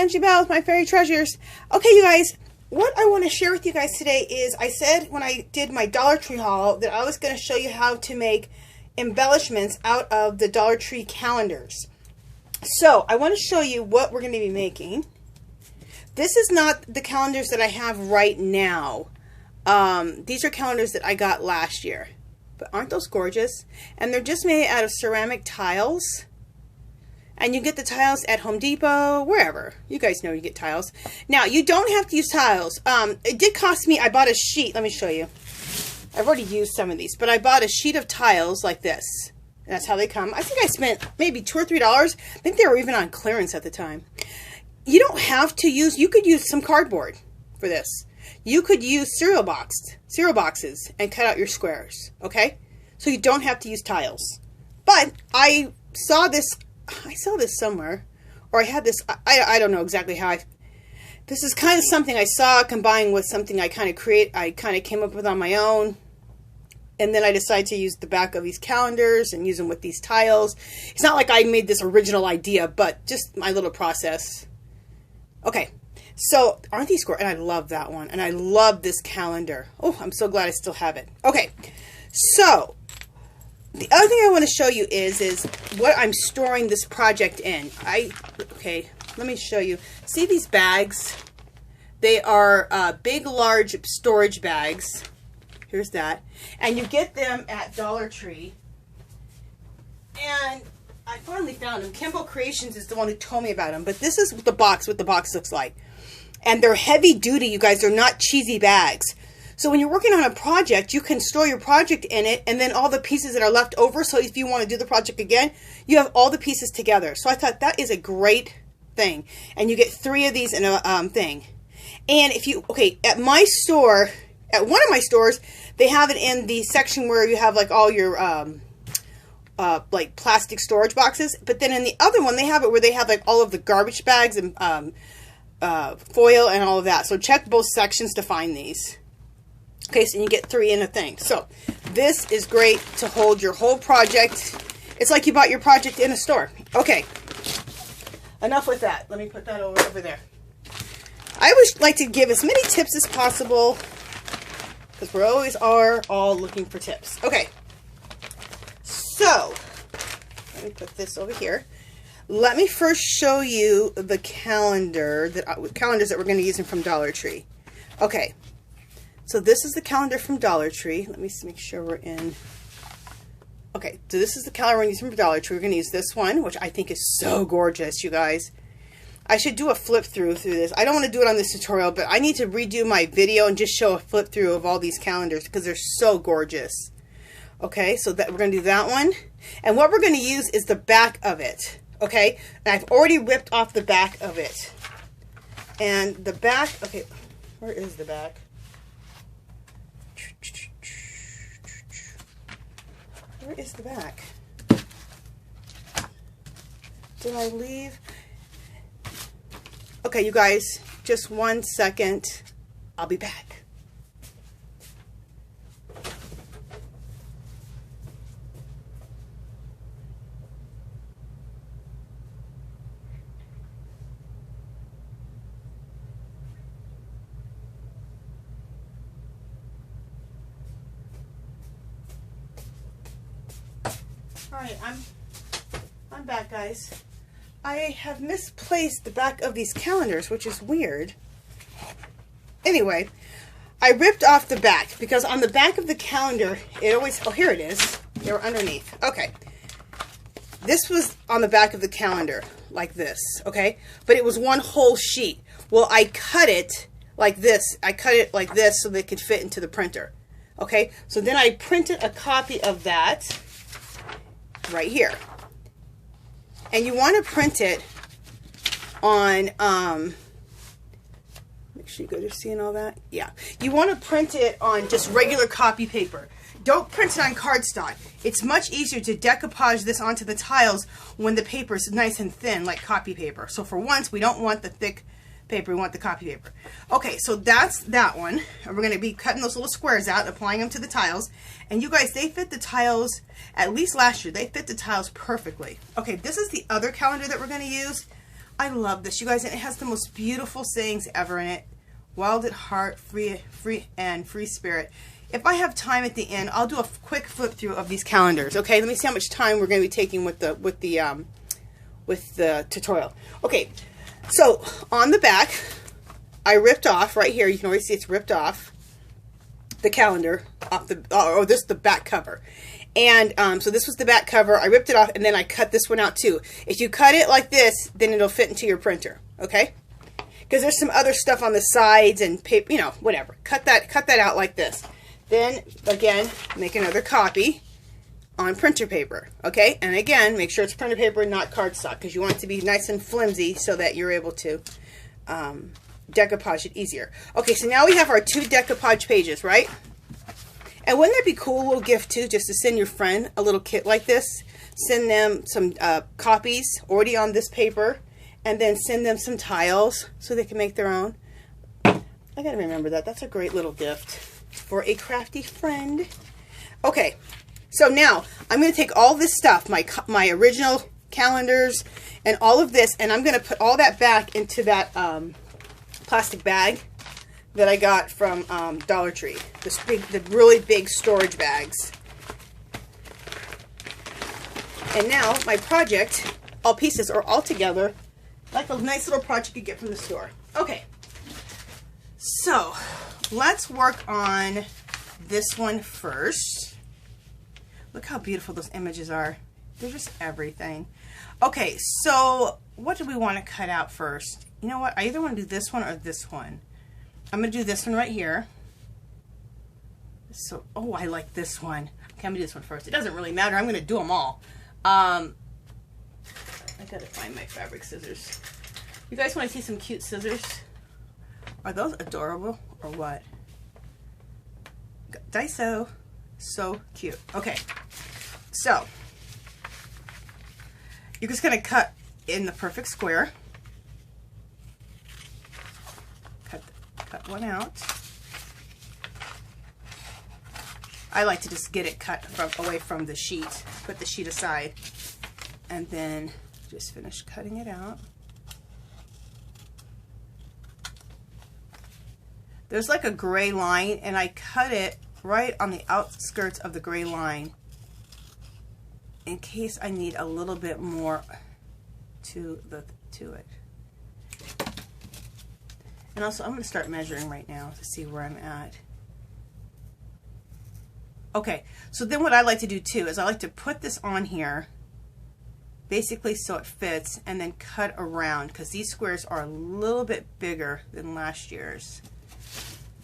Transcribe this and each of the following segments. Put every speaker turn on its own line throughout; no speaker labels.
Angie Bell with my fairy treasures. Okay, you guys, what I want to share with you guys today is, I said when I did my Dollar Tree haul that I was going to show you how to make embellishments out of the Dollar Tree calendars. So I want to show you what we're going to be making. This is not the calendars that I have right now. These are calendars that I got last year. But aren't those gorgeous? And they're just made out of ceramic tiles. And you get the tiles at Home Depot, wherever. You guys know you get tiles. Now, you don't have to use tiles. It did cost me, I bought a sheet. Let me show you. I've already used some of these. But I bought a sheet of tiles like this. And that's how they come. I think I spent maybe $2 or $3. I think they were even on clearance at the time. You don't have to use, you could use some cardboard for this. You could use cereal boxes and cut out your squares, okay? So you don't have to use tiles. But I saw this somewhere, or I had this, I don't know exactly how this is kind of something I saw combined with something I kind of came up with on my own. And then I decided to use the back of these calendars and use them with these tiles. It's not like I made this original idea, but just my little process. Okay. So, aren't these gorgeous? And I love that one. And I love this calendar. Oh, I'm so glad I still have it. Okay. So, the other thing I want to show you is what I'm storing this project in. Okay, let me show you. See these bags? They are big, large storage bags. Here's that. And you get them at Dollar Tree. And I finally found them. Kimball Creations is the one who told me about them. But this is what the box looks like. And they're heavy duty, you guys. They're not cheesy bags. So when you're working on a project, you can store your project in it, and then all the pieces that are left over, so if you want to do the project again, you have all the pieces together. So I thought that is a great thing. And you get 3 of these in a thing. And if you, okay, at my store, at one of my stores, they have it in the section where you have like all your like plastic storage boxes. But then in the other one, they have it where they have like all of the garbage bags and foil and all of that. So check both sections to find these. Okay, so you get 3 in a thing. So this is great to hold your whole project. It's like you bought your project in a store. Okay, enough with that. Let me put that over there. I always like to give as many tips as possible because we always are all looking for tips. Okay, so let me put this over here. Let me first show you the calendars that we're going to use from Dollar Tree. Okay. So this is the calendar from Dollar Tree. Let me make sure we're in. Okay, so this is the calendar we're using from Dollar Tree. We're going to use this one, which I think is so gorgeous, you guys. I should do a flip through this. I don't want to do it on this tutorial, but I need to redo my video and just show a flip through of all these calendars because they're so gorgeous. Okay, so that we're going to do that one. And what we're going to use is the back of it. Okay, and I've already ripped off the back of it. And the back, okay, where is the back? Where is the back? Did I leave? Okay, you guys, just 1 second. I'll be back. Alright, I'm back, guys. I have misplaced the back of these calendars, which is weird. Anyway, I ripped off the back because on the back of the calendar, it always, oh, here it is. They were underneath. Okay. This was on the back of the calendar, like this, okay? But it was one whole sheet. Well, I cut it like this. I cut it like this so they could fit into the printer, okay? So then I printed a copy of that right here. And you want to print it on, make sure you guys are seeing all that. Yeah. You want to print it on just regular copy paper. Don't print it on cardstock. It's much easier to decoupage this onto the tiles when the paper is nice and thin, like copy paper. So for once, we don't want the thick paper, we want the copy paper. Okay, so that's that one. And we're going to be cutting those little squares out, applying them to the tiles. And you guys, they fit the tiles, at least last year, they fit the tiles perfectly. Okay, this is the other calendar that we're going to use. I love this, you guys, and it has the most beautiful sayings ever in it. Wild at heart, free spirit. If I have time at the end, I'll do a quick flip through of these calendars. Okay, let me see how much time we're going to be taking with the tutorial. Okay, so on the back, I ripped off right here. You can already see it's ripped off the calendar off the back cover. And so this was the back cover. I ripped it off, and then I cut this one out too. If you cut it like this, then it'll fit into your printer. Okay, because there's some other stuff on the sides and paper, you know, whatever. Cut that out like this. Then again, make another copy on printer paper. Okay, and again, make sure it's printer paper and not cardstock, because you want it to be nice and flimsy so that you're able to decoupage it easier. Okay, so now we have our 2 decoupage pages, right? And wouldn't that be cool, a little gift too, just to send your friend a little kit like this? Send them some copies already on this paper, and then send them some tiles so they can make their own. I gotta remember that. That's a great little gift for a crafty friend. Okay, so now I'm going to take all this stuff, my original calendars and all of this, and I'm going to put all that back into that plastic bag that I got from Dollar Tree. The really big storage bags. And now my project, all pieces are all together, like a nice little project you get from the store. Okay, so let's work on this one first. Look how beautiful those images are. They're just everything. Okay, so what do we want to cut out first? You know what? I either want to do this one or this one. I'm going to do this one right here. So, oh, I like this one. Okay, I'm going to do this one first. It doesn't really matter. I'm going to do them all. I got to find my fabric scissors. You guys want to see some cute scissors? Are those adorable or what? Daiso. So cute. Okay. So, you're just going to cut in the perfect square. Cut one out. I like to just get it cut away from the sheet. Put the sheet aside. And then just finish cutting it out. There's like a gray line, and I cut it right on the outskirts of the gray line in case I need a little bit more to it. And also, I'm going to start measuring right now to see where I'm at. Okay, so then what I like to do too is I like to put this on here, basically so it fits, and then cut around, because these squares are a little bit bigger than last year's.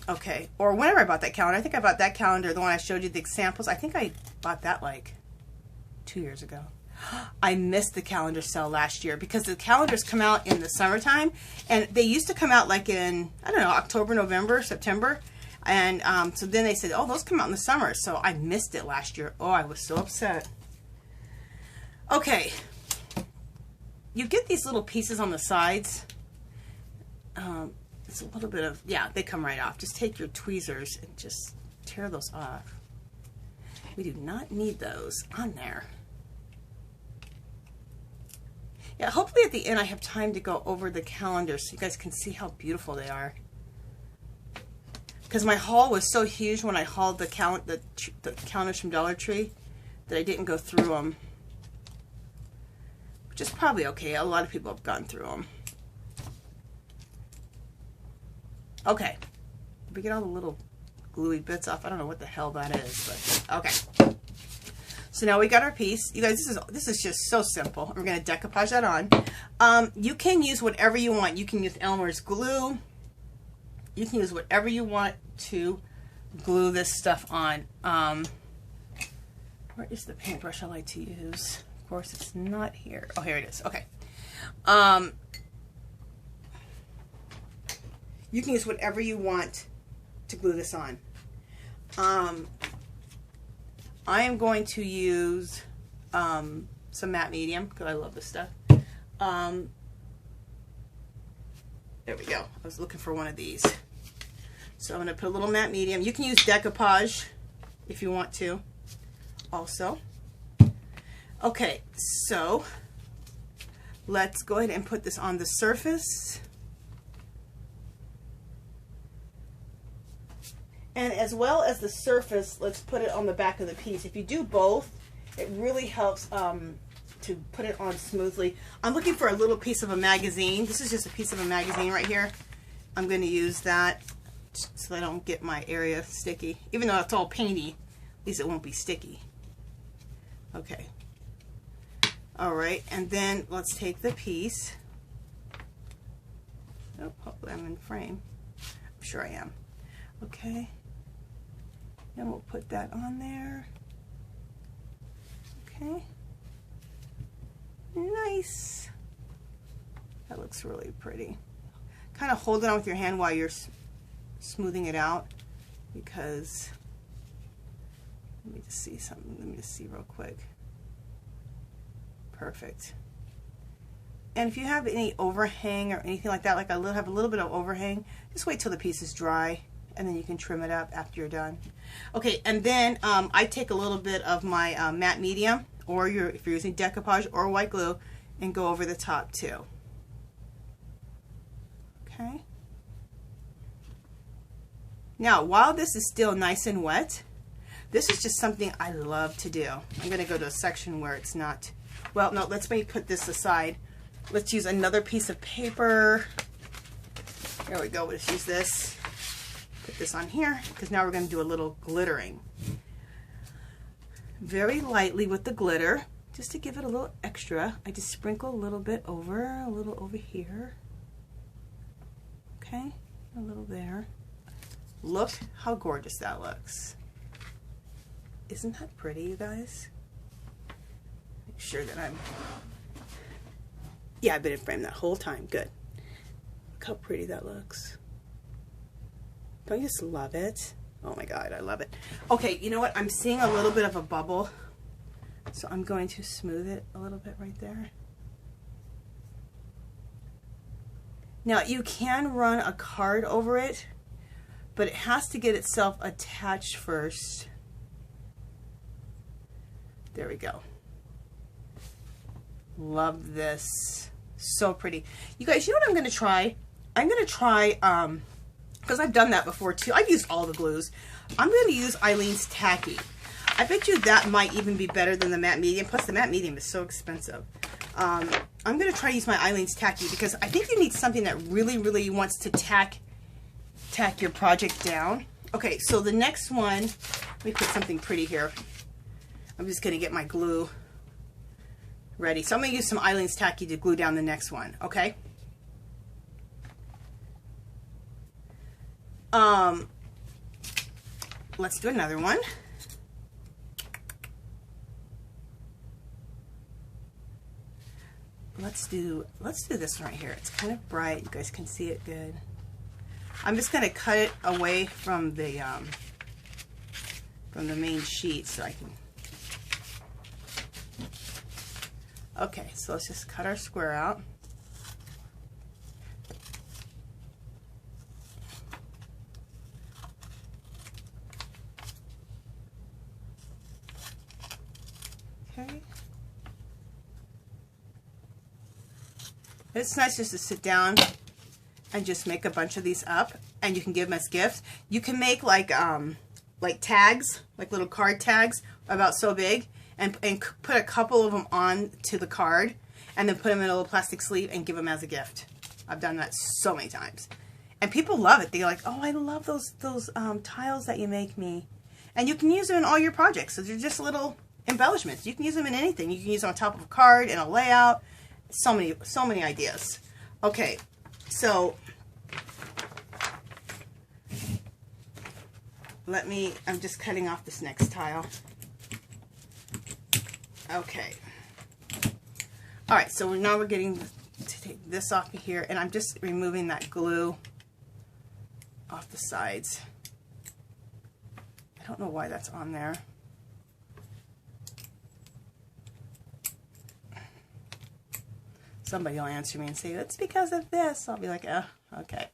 Okay, or whenever I bought that calendar. I think I bought that calendar, the one I showed you the examples. I think I bought that like 2 years ago. I missed the calendar sale last year because the calendars come out in the summertime, and they used to come out like in, I don't know, October, November, September. And so then they said, oh, those come out in the summer. So I missed it last year. Oh, I was so upset. Okay. You get these little pieces on the sides. It's a little bit of, yeah, they come right off. Just take your tweezers and just tear those off. We do not need those on there. Yeah, hopefully at the end I have time to go over the calendars so you guys can see how beautiful they are. Because my haul was so huge when I hauled the calendars from Dollar Tree that I didn't go through them. Which is probably okay. A lot of people have gone through them. Okay. Did we get all the little gluey bits off? I don't know what the hell that is, but okay. So now we got our piece. You guys, this is just so simple. We're going to decoupage that on. You can use whatever you want. You can use Elmer's glue. You can use whatever you want to glue this stuff on. Where is the paintbrush I like to use? Of course, it's not here. Oh, here it is. Okay. You can use whatever you want to glue this on. I am going to use some matte medium because I love this stuff. There we go. I was looking for one of these. So I'm going to put a little matte medium. You can use decoupage if you want to also. Okay, so let's go ahead and put this on the surface. And as well as the surface, let's put it on the back of the piece. If you do both, it really helps to put it on smoothly. I'm looking for a little piece of a magazine. This is just a piece of a magazine right here. I'm going to use that so I don't get my area sticky. Even though it's all painty, at least it won't be sticky. Okay. All right, and then let's take the piece. Oh, hopefully I'm in frame. I'm sure I am. Okay. And we'll put that on there. Okay. Nice. That looks really pretty. Kind of hold it on with your hand while you're smoothing it out, because let me just see something. Let me just see real quick. Perfect. And if you have any overhang or anything like that, like I have a little bit of overhang, just wait till the piece is dry, and then you can trim it up after you're done. Okay, and then I take a little bit of my matte medium, or if you're using decoupage or white glue, and go over the top too. Okay. Now, while this is still nice and wet, this is just something I love to do. I'm going to go to a section where it's not, well, no, let's maybe put this aside. Let's use another piece of paper. There we go. Let's use this. Put this on here, because now we're going to do a little glittering. Very lightly with the glitter, just to give it a little extra. I just sprinkle a little bit over, a little over here. Okay, a little there. Look how gorgeous that looks. Isn't that pretty, you guys? Make sure that yeah, I've been in frame that whole time. Good. Look how pretty that looks. Don't you just love it? Oh my God, I love it. Okay, you know what? I'm seeing a little bit of a bubble, so I'm going to smooth it a little bit right there. Now, you can run a card over it, but it has to get itself attached first. There we go. Love this. So pretty. You guys, you know what I'm going to try? I'm going to try, because I've done that before too. I've used all the glues. I'm going to use Eileen's Tacky. I bet you that might even be better than the matte medium. Plus, the matte medium is so expensive. I'm going to try to use my Eileen's Tacky, because I think you need something that really, really wants to tack your project down. Okay, so the next one, let me put something pretty here. I'm just going to get my glue ready. So I'm going to use some Eileen's Tacky to glue down the next one, okay? Let's do another one. Let's do this one right here. It's kind of bright. You guys can see it good. I'm just going to cut it away from the main sheet so I can. Okay, so let's just cut our square out. Okay. It's nice just to sit down and just make a bunch of these up, and you can give them as gifts. You can make like tags, like little card tags about so big, and put a couple of them on to the card, and then put them in a little plastic sleeve and give them as a gift. I've done that so many times, and people love it. They're like, "Oh, I love those tiles that you make me," and you can use them in all your projects. So they're just little embellishments. You can use them in anything. You can use them on top of a card, in a layout. So many ideas. Okay, so I'm just cutting off this next tile. Okay. All right, so now we're getting to take this off of here, and I'm just removing that glue off the sides. I don't know why that's on there. Somebody will answer me and say, it's because of this. I'll be like, oh, okay.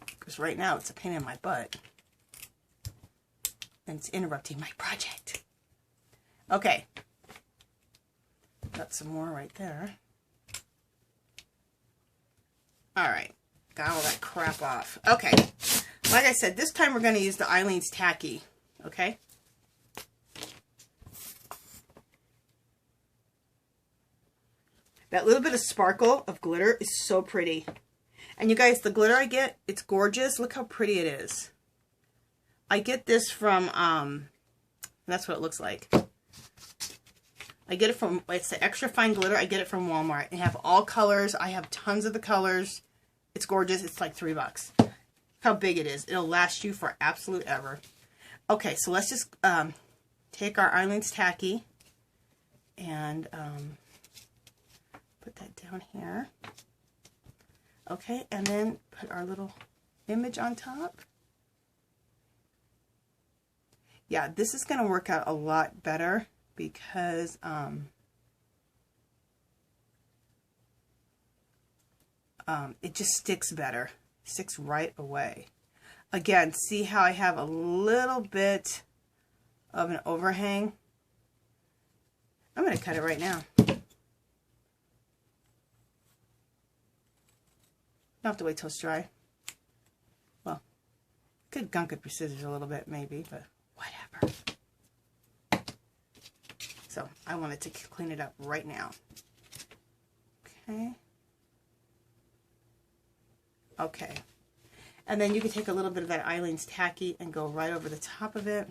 Because right now it's a pain in my butt. And it's interrupting my project. Okay. Got some more right there. Alright, got all that crap off. Okay, like I said, this time we're going to use the Eileen's Tacky, okay? That little bit of sparkle of glitter is so pretty. And you guys, the glitter I get, it's gorgeous. Look how pretty it is. I get this from, that's what it looks like. I get it from, it's the extra fine glitter. I get it from Walmart. They have all colors. I have tons of the colors. It's gorgeous. It's like $3. Look how big it is. It'll last you for absolute ever. Okay, so let's just take our Eileen's Tacky and put that down here. Okay, and then put our little image on top. Yeah, this is going to work out a lot better because it just sticks better. Sticks right away. Again, see how I have a little bit of an overhang? I'm going to cut it right now. Don't have to wait till it's dry. Well, could gunk it with scissors a little bit maybe, but whatever. So I wanted to clean it up right now. Okay. Okay. And then you can take a little bit of that Eileen's Tacky and go right over the top of it.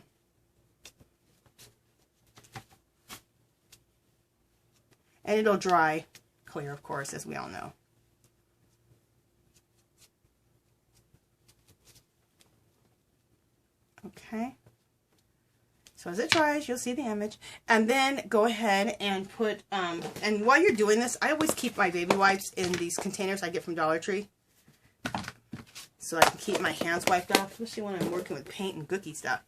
And it'll dry clear, of course, as we all know. Okay. So as it dries, you'll see the image. And then go ahead and put, and while you're doing this, I always keep my baby wipes in these containers I get from Dollar Tree. So I can keep my hands wiped off, especially when I'm working with paint and gooky stuff.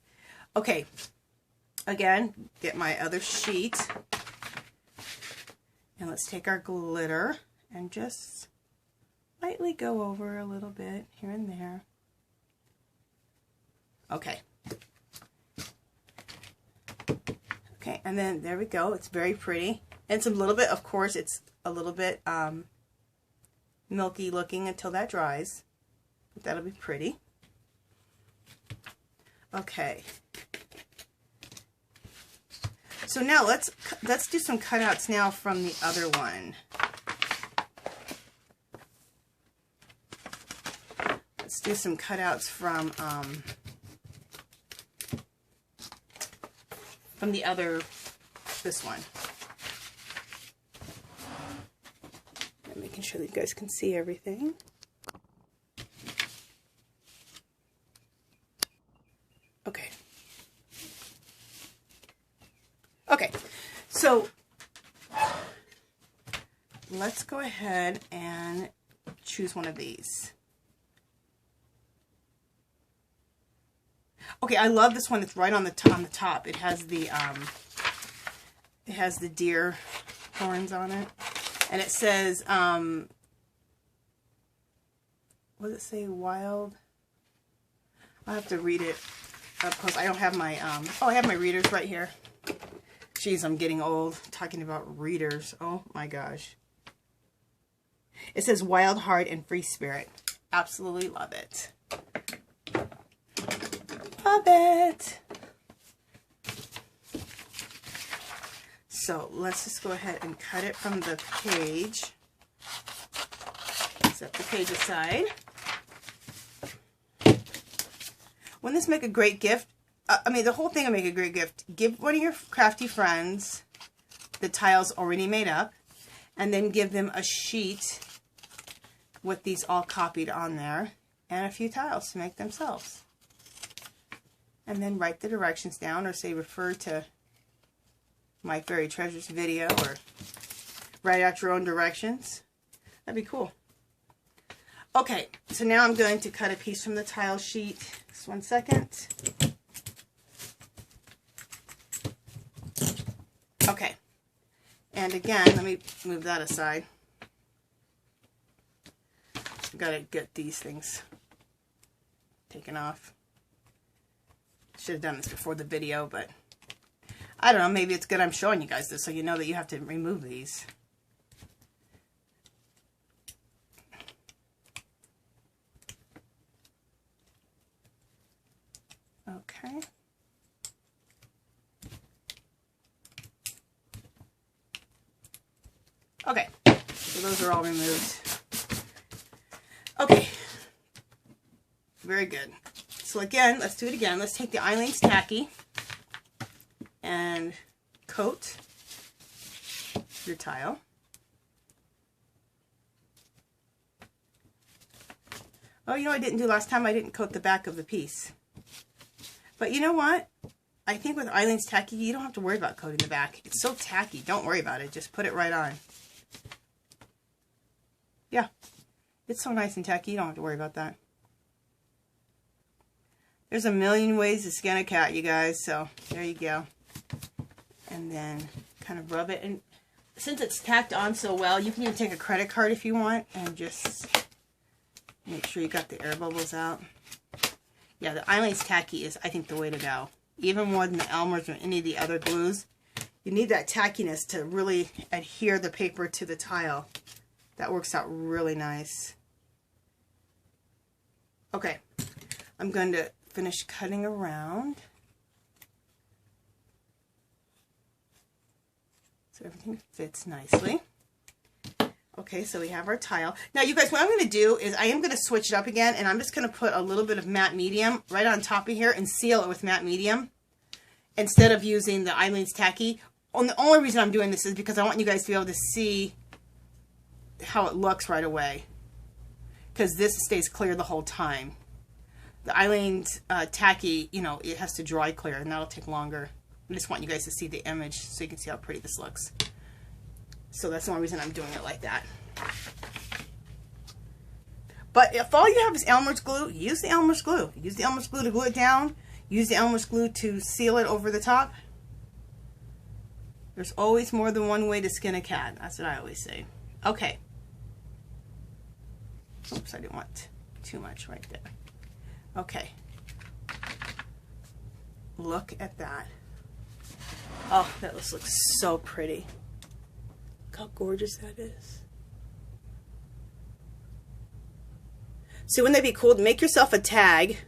Okay. Again, get my other sheet. And let's take our glitter and just lightly go over a little bit here and there. Okay. Okay, and then there we go. It's very pretty. And it's a little bit, of course, it's a little bit milky looking until that dries. But that'll be pretty. Okay. So now let's do some cutouts now from the other one. Let's do some cutouts from the other, this one. I'm making sure that you guys can see everything. Okay. Okay, so let's go ahead and choose one of these. Okay, I love this one. It's right on the top. It has the deer horns on it, and it says what does it say? Wild. I'll have to read it up close. I don't have my oh, I have my readers right here. Jeez, I'm getting old talking about readers. Oh my gosh. It says Wild Heart and Free Spirit. Absolutely love it. Love it. So let's just go ahead and cut it from the page. Set the page aside. Wouldn't this make a great gift? I mean, the whole thing will make a great gift. Give one of your crafty friends the tiles already made up, and then give them a sheet with these all copied on there, and a few tiles to make themselves. And then write the directions down, or say refer to My Fairy Treasures video, or write out your own directions. That'd be cool. Okay, so now I'm going to cut a piece from the tile sheet. Just 1 second. Okay, and again, let me move that aside. I've got to get these things taken off. Should have done this before the video, but I don't know, maybe it's good I'm showing you guys this so you know that you have to remove these. Okay. Okay, so those are all removed. Okay, very good. So again, let's do it again. Let's take the Eileen's Tacky and coat your tile. Oh, you know what I didn't do last time? I didn't coat the back of the piece. But you know what? I think with Eileen's Tacky, you don't have to worry about coating the back. It's so tacky. Don't worry about it. Just put it right on. Yeah. It's so nice and tacky. You don't have to worry about that. There's a million ways to skin a cat, you guys. So, there you go. And then kind of rub it. And since it's tacked on so well, you can even take a credit card if you want and just make sure you got the air bubbles out. Yeah, the Eileen's Tacky is, I think, the way to go. Even more than the Elmer's or any of the other glues. You need that tackiness to really adhere the paper to the tile. That works out really nice. Okay, I'm going to finish cutting around. So everything fits nicely. Okay, so we have our tile. Now, you guys, what I'm going to do is I am going to switch it up again, and I'm just going to put a little bit of matte medium right on top of here and seal it with matte medium instead of using the Eileen's Tacky. And the only reason I'm doing this is because I want you guys to be able to see how it looks right away, because this stays clear the whole time. The Eileen's Tacky, you know, it has to dry clear, and that'll take longer. I just want you guys to see the image so you can see how pretty this looks. So that's the only reason I'm doing it like that. But if all you have is Elmer's glue, use the Elmer's glue. Use the Elmer's glue to glue it down. Use the Elmer's glue to seal it over the top. There's always more than one way to skin a cat. That's what I always say. Okay. Oops, I didn't want too much right there. Okay. Look at that. Oh, that looks so pretty. Look how gorgeous that is. See, wouldn't that be cool to make yourself a tag,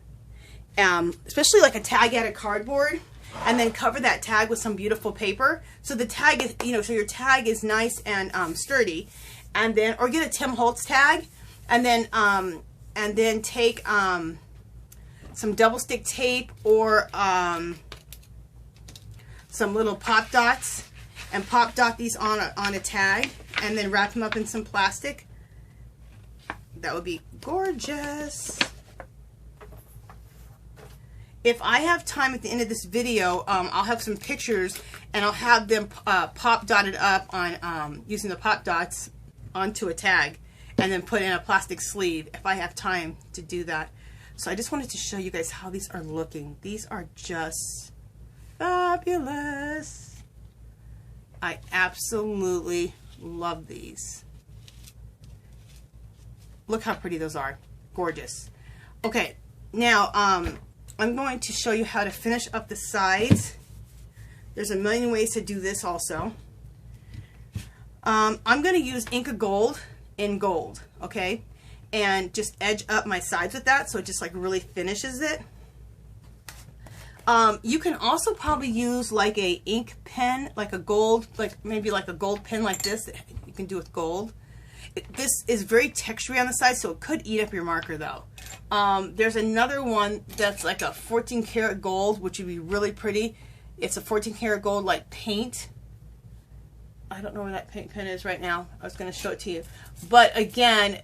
especially like a tag out of cardboard, and then cover that tag with some beautiful paper. So the tag is, you know, so your tag is nice and sturdy, and then, or get a Tim Holtz tag, and then take some double stick tape or some little pop dots, and pop dot these on a tag, and then wrap them up in some plastic. That would be gorgeous. If I have time at the end of this video, I'll have some pictures, and I'll have them pop dotted up on using the pop dots onto a tag, and then put in a plastic sleeve if I have time to do that. So I just wanted to show you guys how these are looking. These are just fabulous. I absolutely love these. Look how pretty those are. Gorgeous. Okay, now I'm going to show you how to finish up the sides. There's a million ways to do this also. I'm going to use Inca Gold in gold, okay? And just edge up my sides with that so it just like really finishes it. You can also probably use like a ink pen, like a gold, like maybe like a gold pen like this that you can do with gold. This is very textury on the side, so it could eat up your marker though. There's another one that's like a 14 karat gold, which would be really pretty. It's a 14 karat gold like paint. I don't know where that paint pen is right now. I was going to show it to you. But again,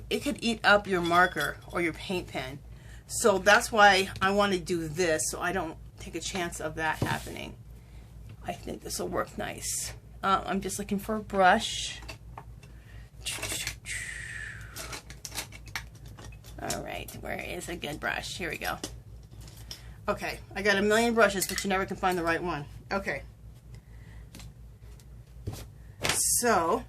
it could eat up your marker or your paint pen. So that's why I want to do this, so I don't take a chance of that happening. I think this will work nice. I'm just looking for a brush. Alright, where is a good brush? Here we go. Okay, I got a million brushes, but you never can find the right one. Okay. So,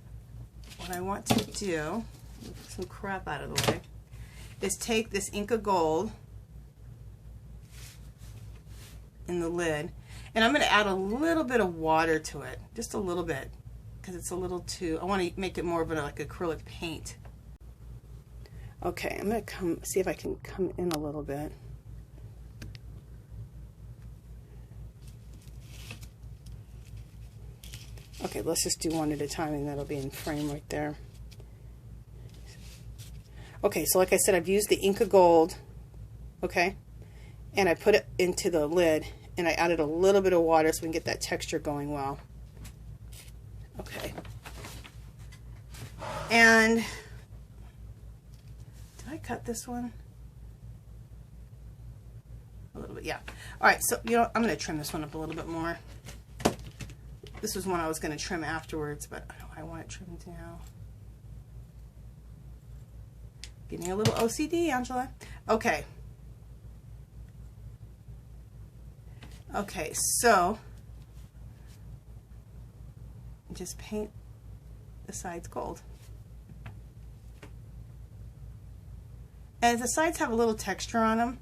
what I want to do, get some crap out of the way, is take this Inca Gold in the lid, and I'm going to add a little bit of water to it, just a little bit, because it's a little too, I want to make it more of like acrylic paint. Okay, I'm going to see if I can come in a little bit. Okay, let's just do one at a time, and that'll be in frame right there. Okay, so like I said, I've used the Inca Gold, okay, and I put it into the lid, and I added a little bit of water so we can get that texture going well. Okay. And did I cut this one? A little bit, yeah. All right, so, you know, I'm going to trim this one up a little bit more. This was one I was going to trim afterwards, but I want it trimmed now. Getting a little OCD, Angela. Okay. Okay, so just paint the sides gold. And the sides have a little texture on them.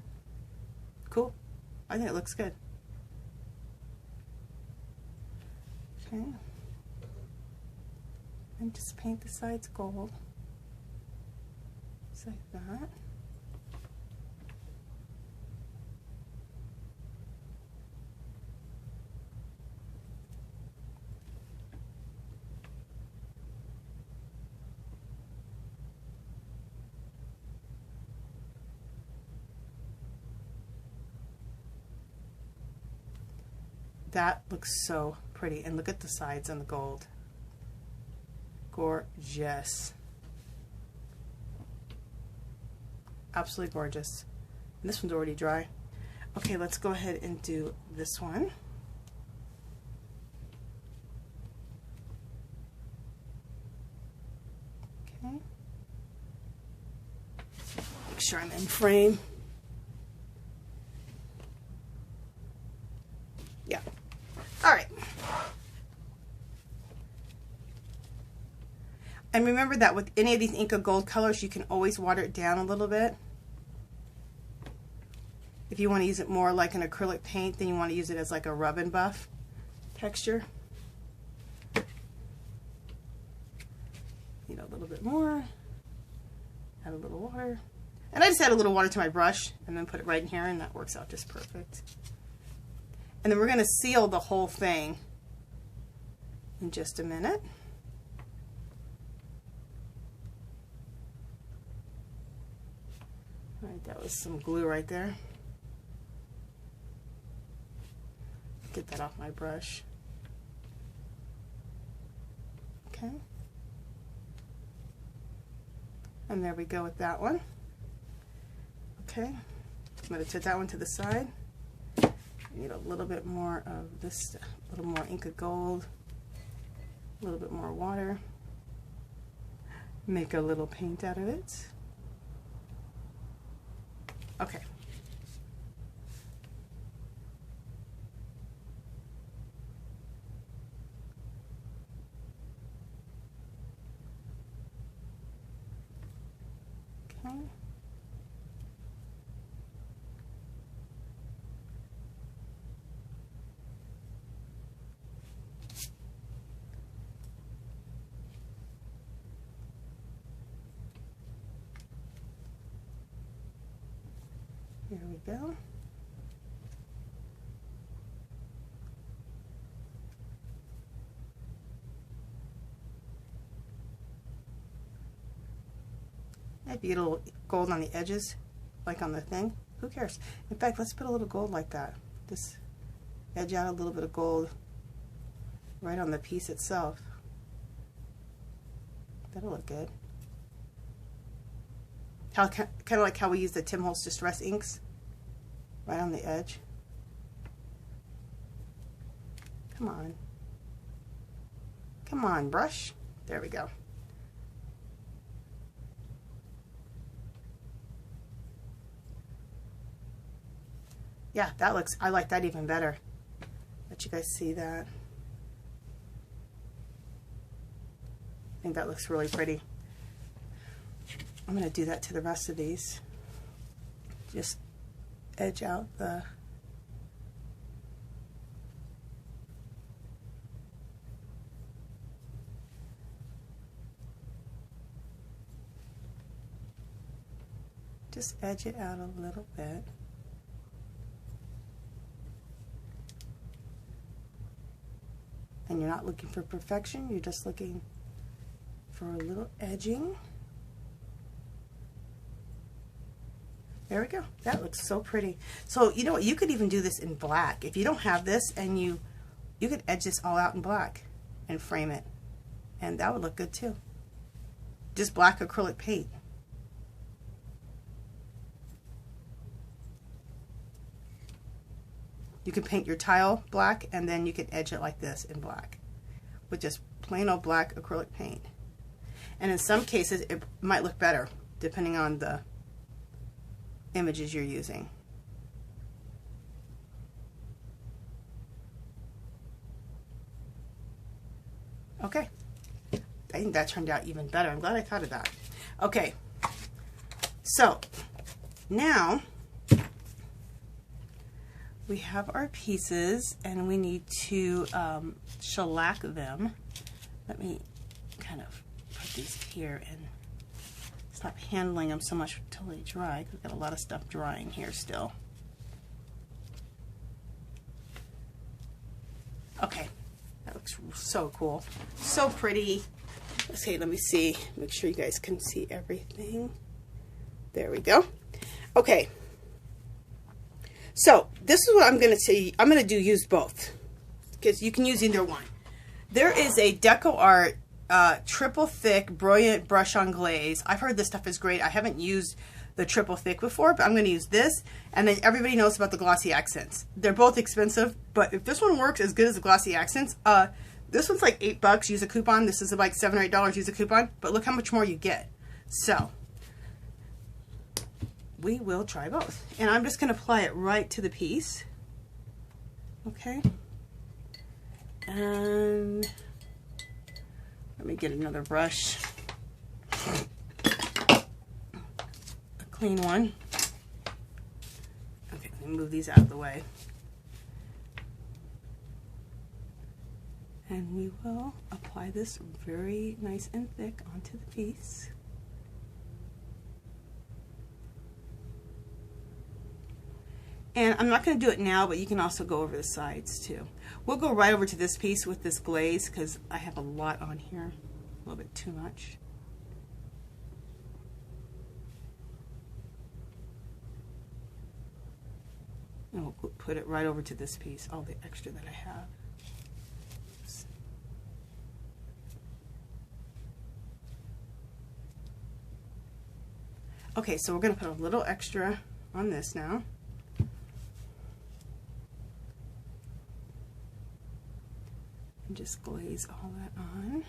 Cool. I think it looks good. Okay. And just paint the sides gold. Just like that. That looks so pretty. And look at the sides on the gold. Gorgeous. Absolutely gorgeous. And this one's already dry. Okay, let's go ahead and do this one. Okay. Make sure I'm in frame. Yeah. All right. And remember that with any of these Inca Gold colors, you can always water it down a little bit. If you want to use it more like an acrylic paint, then you want to use it as like a rub and buff texture. Need a little bit more. Add a little water. And I just add a little water to my brush and then put it right in here, and that works out just perfect. And then we're going to seal the whole thing in just a minute. All right, that was some glue right there. Get that off my brush. Okay. And there we go with that one. Okay. I'm going to put that one to the side. Need a little bit more of this, a little more Inca Gold, a little bit more water. Make a little paint out of it. Okay. Okay. Here we go. Maybe a little gold on the edges, like on the thing. Who cares? In fact, let's put a little gold like that. Just edge out a little bit of gold right on the piece itself. That'll look good. How kind of like how we use the Tim Holtz Distress inks, right on the edge. Come on. Come on, brush. There we go. Yeah, that looks, I like that even better. Let you guys see that. I think that looks really pretty. I'm going to do that to the rest of these. Just edge out the just edge it out a little bit. And you're not looking for perfection, you're just looking for a little edging. There we go. That looks so pretty. So you know what, you could even do this in black. If you don't have this, and you could edge this all out in black and frame it, and that would look good too. Just black acrylic paint. You can paint your tile black, and then you can edge it like this in black with just plain old black acrylic paint. And in some cases it might look better depending on the images you're using. Okay, I think that turned out even better. I'm glad I thought of that. Okay, so now we have our pieces and we need to shellac them. Let me kind of put these here and stop handling them so much until they dry, because we've got a lot of stuff drying here still. Okay, that looks so cool. So pretty. Okay, let me see. Make sure you guys can see everything. There we go. Okay. So this is what I'm going to say. I'm going to use both, because you can use either one. There is a Deco Art triple thick brilliant brush on glaze. I've heard this stuff is great. I haven't used the triple thick before, but I'm going to use this. And then everybody knows about the glossy accents. They're both expensive, but if this one works as good as the glossy accents, this one's like $8. Use a coupon. This is like $7 or $8. Use a coupon. But look how much more you get. So we will try both. And I'm just going to apply it right to the piece. Okay. And let me get another brush. A clean one. Okay, let me move these out of the way. And we will apply this very nice and thick onto the piece. And I'm not going to do it now, but you can also go over the sides too. We'll go right over to this piece with this glaze, because I have a lot on here, a little bit too much. And we'll put it right over to this piece, all the extra that I have. Oops. Okay, so we're going to put a little extra on this now. And just glaze all that on.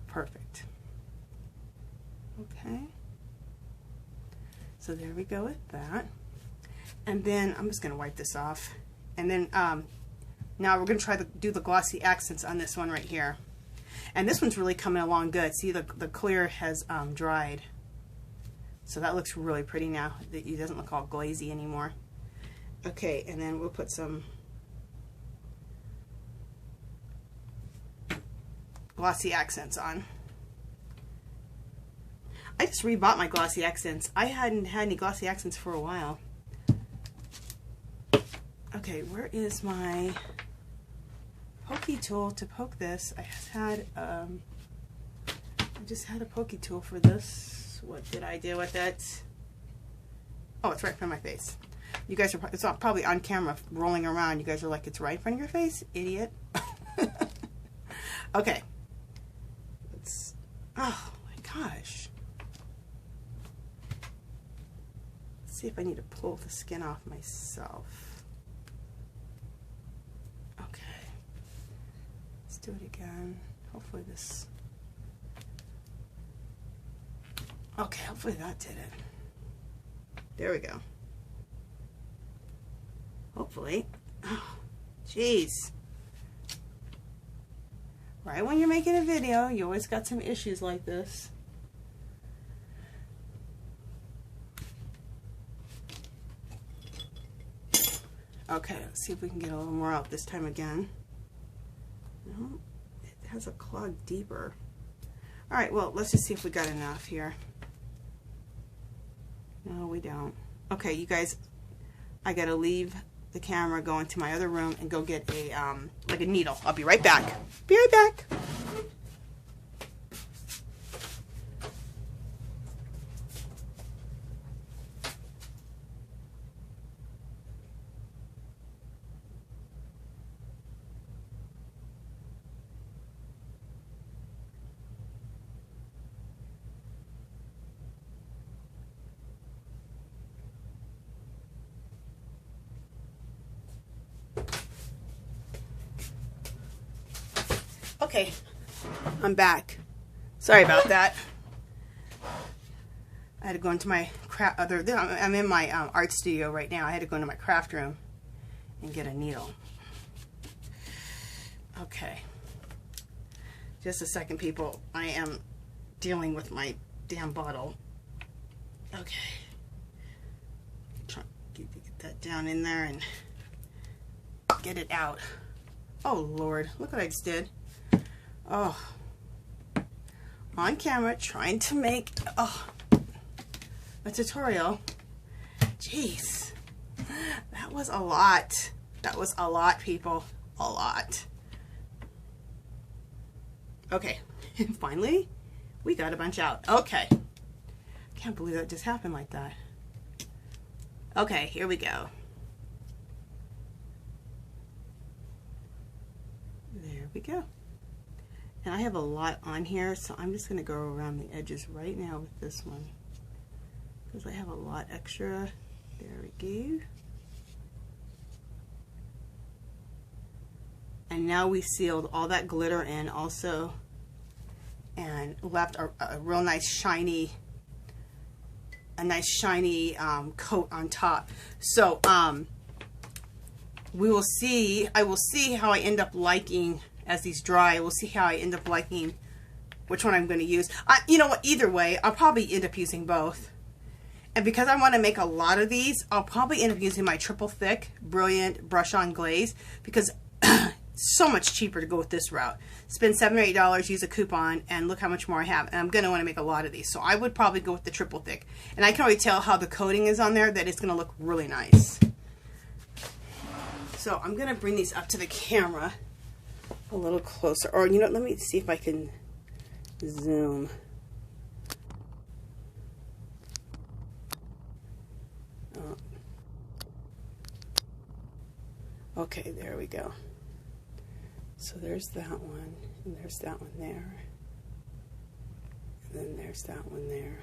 Perfect. Okay. So there we go with that. And then I'm just going to wipe this off. And then now we're going to try to do the glossy accents on this one right here. And this one's really coming along good. See, the clear has dried. So that looks really pretty now. It doesn't look all glazy anymore. Okay, and then we'll put some glossy accents on. I just rebought my glossy accents. I hadn't had any glossy accents for a while. Okay, where is my pokey tool to poke this? I just had a pokey tool for this. What did I do with it? Oh, it's right in front of my face. You guys are, it's probably on camera rolling around. You guys are like, it's right in front of your face, idiot. Okay. Let's, oh my gosh. Let's see if I need to pull the skin off myself. Okay. Let's do it again. Hopefully this, okay, hopefully that did it. There we go. Hopefully. Oh, jeez. Right when you're making a video, you always got some issues like this. Okay, let's see if we can get a little more out this time again. No, it has a clog deeper. All right, well, let's just see if we got enough here. No, we don't. Okay, you guys, I gotta leave the camera, go into my other room, and go get a like a needle. I'll be right back. Be right back. Okay, I'm back. Sorry about that. I had to go into my craft. I'm in my art studio right now. I had to go into my craft room and get a needle. Okay, just a second, people. I am dealing with my damn bottle. Okay, try to get that down in there and get it out. Oh Lord, look what I just did. Oh, on camera trying to make a tutorial. Jeez, that was a lot. That was a lot, people. A lot. Okay, finally we got a bunch out. Okay, can't believe that just happened like that. Okay, here we go. There we go. And I have a lot on here, so I'm just going to go around the edges right now with this one, because I have a lot extra. There we go. And now we sealed all that glitter in also, and left a real nice shiny, coat on top. So we will see. I will see how I end up liking. As these dry, we'll see how I end up liking which one I'm going to use. You know what, either way, I'll probably end up using both. And because I want to make a lot of these, I'll probably end up using my triple thick Brilliant brush on glaze, because it's so much cheaper to go with this route. Spend $7 or $8, use a coupon, and look how much more I have. And I'm going to want to make a lot of these, so I would probably go with the triple thick. And I can already tell how the coating is on there, that it's going to look really nice. So I'm going to bring these up to the camera a little closer, or you know, let me see if I can zoom. Oh. Okay, there we go. So there's that one, and there's that one there, and then there's that one there.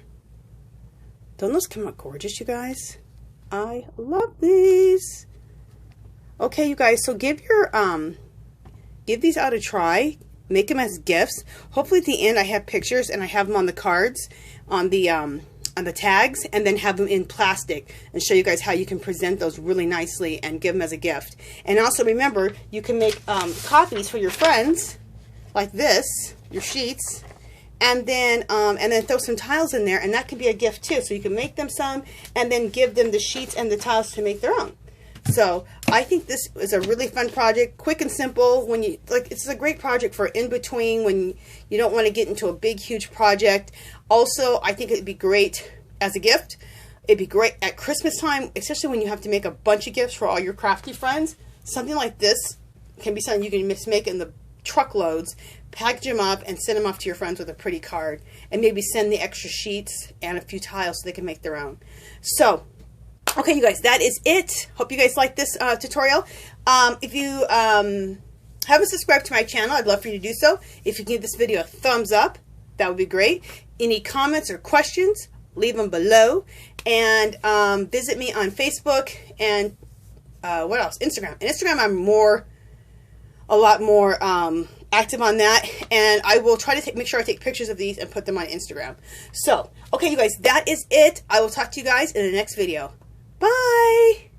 Don't those come out gorgeous, you guys? I love these. Okay, you guys, so give these out a try. Make them as gifts. Hopefully at the end I have pictures and I have them on the cards, on the tags, and then have them in plastic and show you guys how you can present those really nicely and give them as a gift. And also remember, you can make copies for your friends like this, your sheets, and then throw some tiles in there, and that can be a gift too. So you can make them some and then give them the sheets and the tiles to make their own. So I think this is a really fun project, quick and simple. When you it's a great project for in between when you don't want to get into a big, huge project. Also, I think it'd be great as a gift. It'd be great at Christmas time, especially when you have to make a bunch of gifts for all your crafty friends. Something like this can be something you can just make in the truckloads, package them up, and send them off to your friends with a pretty card, and maybe send the extra sheets and a few tiles so they can make their own. So. Okay, you guys, that is it. Hope you guys like this tutorial. If you haven't subscribed to my channel, I'd love for you to do so. If you can give this video a thumbs up, that would be great. Any comments or questions, leave them below. And visit me on Facebook and what else? Instagram. And Instagram, I'm a lot more active on that. And I will try to make sure I take pictures of these and put them on Instagram. So, okay, you guys, that is it. I will talk to you guys in the next video. Bye!